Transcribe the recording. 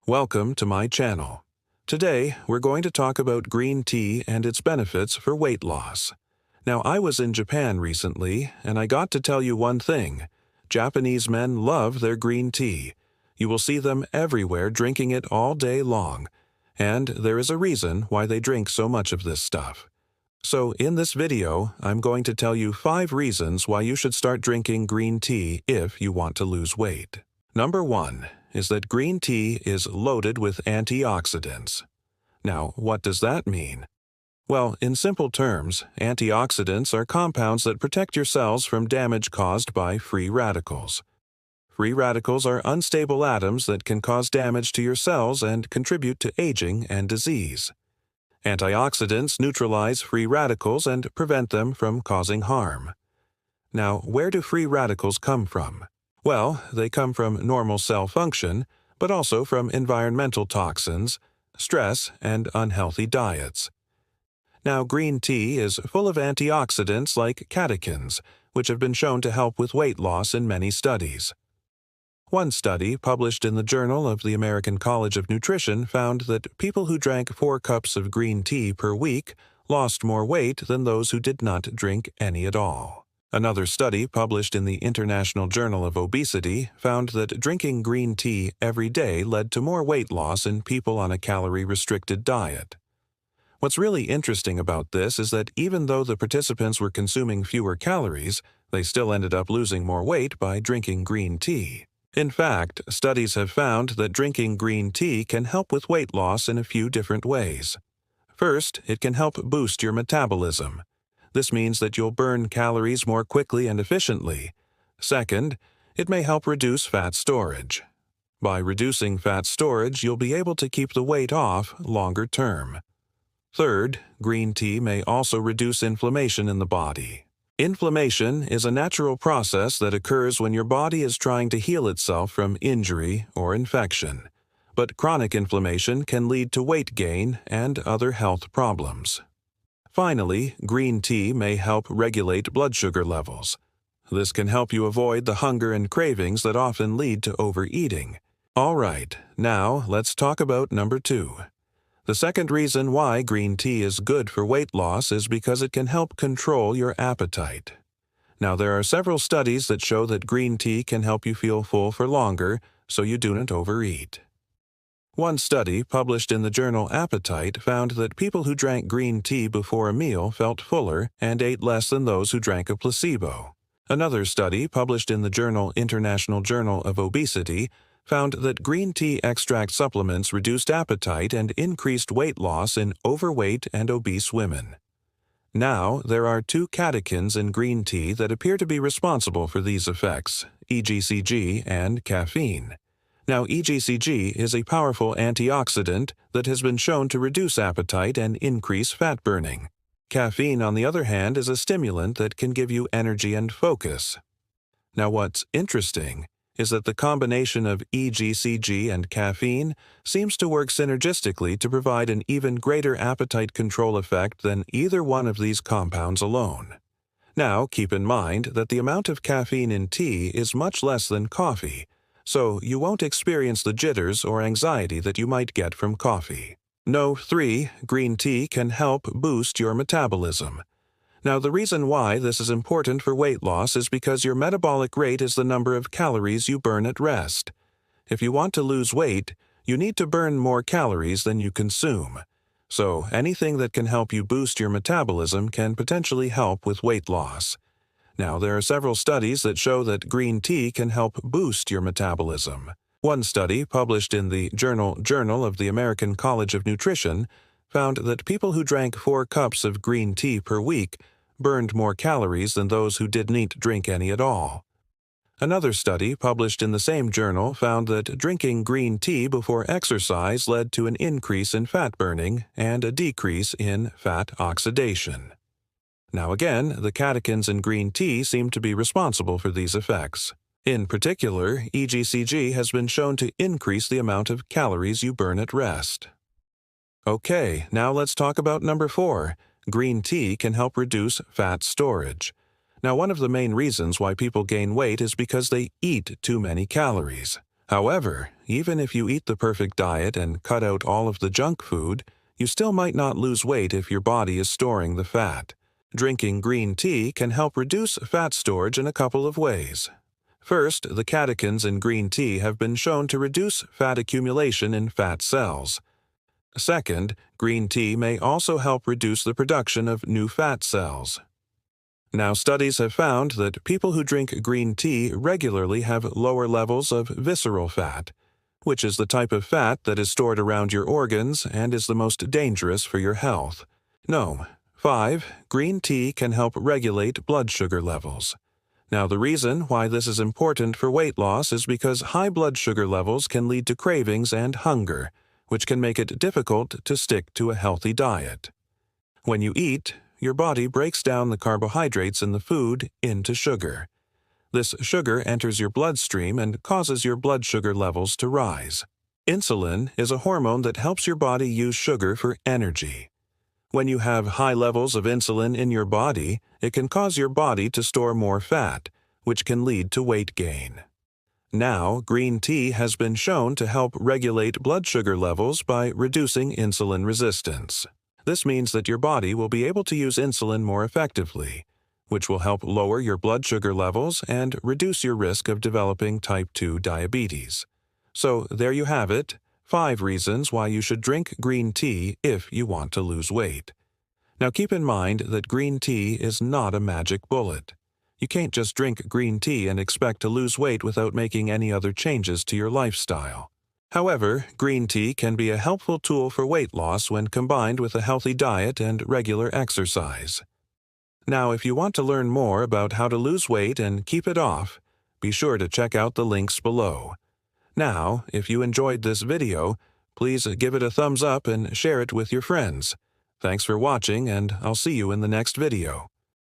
Welcome to my channel. Today, we're going to talk about green tea and its benefits for weight loss. Now, I was in Japan recently, and I got to tell you one thing. Japanese men love their green tea. You will see them everywhere drinking it all day long. And there is a reason why they drink so much of this stuff. So, in this video, I'm going to tell you 5 reasons why you should start drinking green tea if you want to lose weight. Number 1 is that green tea is loaded with antioxidants. Now, what does that mean? Well, in simple terms, antioxidants are compounds that protect your cells from damage caused by free radicals. Free radicals are unstable atoms that can cause damage to your cells and contribute to aging and disease. Antioxidants neutralize free radicals and prevent them from causing harm. Now, where do free radicals come from? Well, they come from normal cell function, but also from environmental toxins, stress, and unhealthy diets. Now, green tea is full of antioxidants like catechins, which have been shown to help with weight loss in many studies. One study, published in the Journal of the American College of Nutrition, found that people who drank 4 cups of green tea per week lost more weight than those who did not drink any at all. Another study, published in the International Journal of Obesity, found that drinking green tea every day led to more weight loss in people on a calorie-restricted diet. What's really interesting about this is that even though the participants were consuming fewer calories, they still ended up losing more weight by drinking green tea. In fact, studies have found that drinking green tea can help with weight loss in a few different ways. First, it can help boost your metabolism. This means that you'll burn calories more quickly and efficiently. Second, it may help reduce fat storage. By reducing fat storage, you'll be able to keep the weight off longer term. Third, green tea may also reduce inflammation in the body. Inflammation is a natural process that occurs when your body is trying to heal itself from injury or infection. But chronic inflammation can lead to weight gain and other health problems. Finally, green tea may help regulate blood sugar levels. This can help you avoid the hunger and cravings that often lead to overeating. All right, now let's talk about number 2. The second reason why green tea is good for weight loss is because it can help control your appetite. Now, there are several studies that show that green tea can help you feel full for longer, so you don't overeat. One study, published in the journal Appetite, found that people who drank green tea before a meal felt fuller and ate less than those who drank a placebo. Another study, published in the International Journal of Obesity, found that green tea extract supplements reduced appetite and increased weight loss in overweight and obese women. Now, there are 2 catechins in green tea that appear to be responsible for these effects, EGCG and caffeine. Now, EGCG is a powerful antioxidant that has been shown to reduce appetite and increase fat burning. Caffeine, on the other hand, is a stimulant that can give you energy and focus. Now, what's interesting is that the combination of EGCG and caffeine seems to work synergistically to provide an even greater appetite control effect than either one of these compounds alone. Now, keep in mind that the amount of caffeine in tea is much less than coffee, so you won't experience the jitters or anxiety that you might get from coffee. No. 3, green tea can help boost your metabolism. Now, the reason why this is important for weight loss is because your metabolic rate is the number of calories you burn at rest. If you want to lose weight, you need to burn more calories than you consume. So, anything that can help you boost your metabolism can potentially help with weight loss. Now, there are several studies that show that green tea can help boost your metabolism. One study, published in the Journal of the American College of Nutrition, found that people who drank 4 cups of green tea per week burned more calories than those who didn't drink any at all. Another study, published in the same journal, found that drinking green tea before exercise led to an increase in fat burning and a decrease in fat oxidation. Now again, the catechins in green tea seem to be responsible for these effects. In particular, EGCG has been shown to increase the amount of calories you burn at rest. Okay, now let's talk about number 4. Green tea can help reduce fat storage. Now, one of the main reasons why people gain weight is because they eat too many calories. However, even if you eat the perfect diet and cut out all of the junk food, you still might not lose weight if your body is storing the fat. Drinking green tea can help reduce fat storage in a couple of ways. First, the catechins in green tea have been shown to reduce fat accumulation in fat cells. Second, green tea may also help reduce the production of new fat cells. Now, studies have found that people who drink green tea regularly have lower levels of visceral fat, which is the type of fat that is stored around your organs and is the most dangerous for your health. 5. Green tea can help regulate blood sugar levels. Now, the reason why this is important for weight loss is because high blood sugar levels can lead to cravings and hunger, which can make it difficult to stick to a healthy diet. When you eat, your body breaks down the carbohydrates in the food into sugar. This sugar enters your bloodstream and causes your blood sugar levels to rise. Insulin is a hormone that helps your body use sugar for energy. When you have high levels of insulin in your body, it can cause your body to store more fat, which can lead to weight gain. Now, green tea has been shown to help regulate blood sugar levels by reducing insulin resistance. This means that your body will be able to use insulin more effectively, which will help lower your blood sugar levels and reduce your risk of developing type 2 diabetes. So there you have it, 5 reasons why you should drink green tea if you want to lose weight. Now keep in mind that green tea is not a magic bullet. You can't just drink green tea and expect to lose weight without making any other changes to your lifestyle. However, green tea can be a helpful tool for weight loss when combined with a healthy diet and regular exercise. Now, if you want to learn more about how to lose weight and keep it off, be sure to check out the links below. Now, if you enjoyed this video, please give it a thumbs up and share it with your friends. Thanks for watching, and I'll see you in the next video.